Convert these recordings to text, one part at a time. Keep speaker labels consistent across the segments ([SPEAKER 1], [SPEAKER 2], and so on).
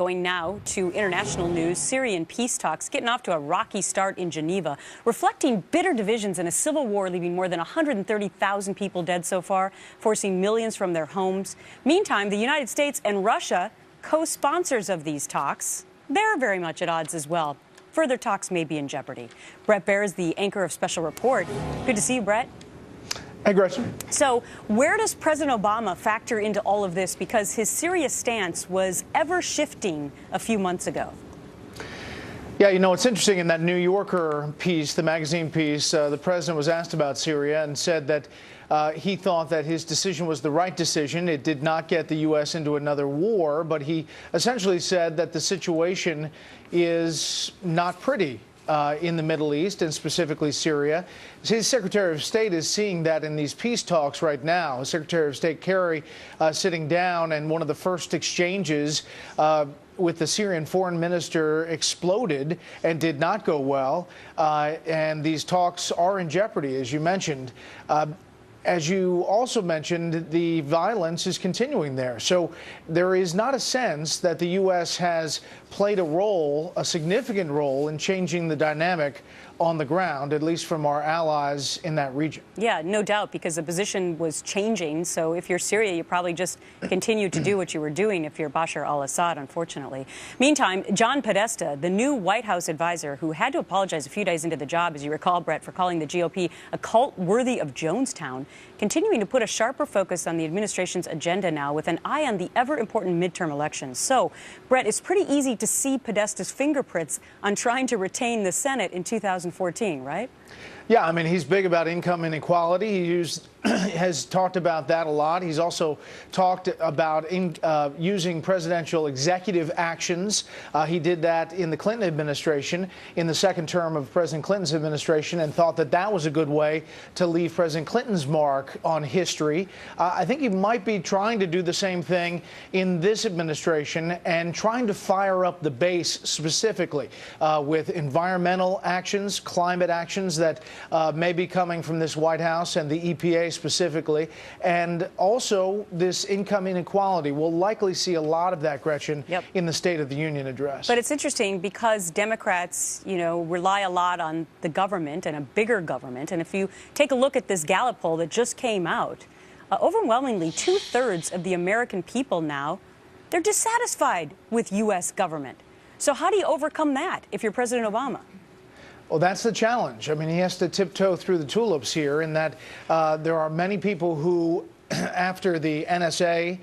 [SPEAKER 1] going now to international news. Syrian peace talks getting off to a rocky start in Geneva, reflecting bitter divisions in a civil war, leaving more than 130,000 people dead so far, forcing millions from their homes. Meantime, the United States and Russia, co-sponsors of these talks, they're very much at odds as well. Further talks may be in jeopardy. Bret Baier is the anchor of Special Report. Good to see you, Bret.
[SPEAKER 2] Hey, Gretchen.
[SPEAKER 1] So where does President Obama factor into all of this? Because his Syria stance was ever shifting a few months ago.
[SPEAKER 2] Yeah, you know, it's interesting in that New Yorker piece, the magazine piece, the president was asked about Syria and said that he thought that his decision was the right decision. It did not get the U.S. into another war, but he essentially said that the situation is not pretty in the Middle East, and specifically Syria. His Secretary of State is seeing that in these peace talks right now. Secretary of State Kerry sitting down, and one of the first exchanges with the Syrian foreign minister exploded and did not go well. And these talks are in jeopardy, as you mentioned. As you also mentioned, the violence is continuing there. So there is not a sense that the U.S. has played a role, a significant role, in changing the dynamic on the ground, at least from our allies in that region.
[SPEAKER 1] Yeah, no doubt, because the position was changing. So if you're Syria, you probably just continue to do what you were doing if you're Bashar al-Assad, unfortunately. Meantime, John Podesta, the new White House advisor, who had to apologize a few days into the job, as you recall, Bret, for calling the GOP a cult worthy of Jonestown, continuing to put a sharper focus on the administration's agenda now with an eye on the ever-important midterm elections. So, Bret, it's pretty easy to see Podesta's fingerprints on trying to retain the Senate in 2014, right?
[SPEAKER 2] Yeah, I mean, he's big about income inequality. He has talked about that a lot. He's also talked about using presidential executive actions. He did that in the Clinton administration, in the second term of President Clinton's administration, and thought that that was a good way to leave President Clinton's mark on history. I think he might be trying to do the same thing in this administration and trying to fire up the base specifically with environmental actions, climate actions that may be coming from this White House and the EPA specifically, and also this income inequality. We'll likely see a lot of that, Gretchen, in the State of the Union address.
[SPEAKER 1] But it's interesting because Democrats, you know, rely a lot on the government and a bigger government. And if you take a look at this Gallup poll that just came out, overwhelmingly 2/3 of the American people now, they're dissatisfied with U.S. government. So how do you overcome that if you're President Obama?
[SPEAKER 2] Well, that's the challenge. I mean, he has to tiptoe through the tulips here in that there are many people who, after the NSA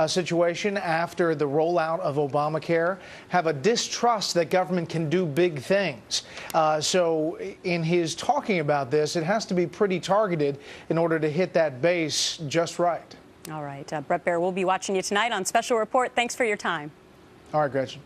[SPEAKER 2] situation, after the rollout of Obamacare, have a distrust that government can do big things. So in his talking about this, it has to be pretty targeted in order to hit that base just right.
[SPEAKER 1] All right. Bret Baier, we'll be watching you tonight on Special Report. Thanks for your time.
[SPEAKER 2] All right, Gretchen.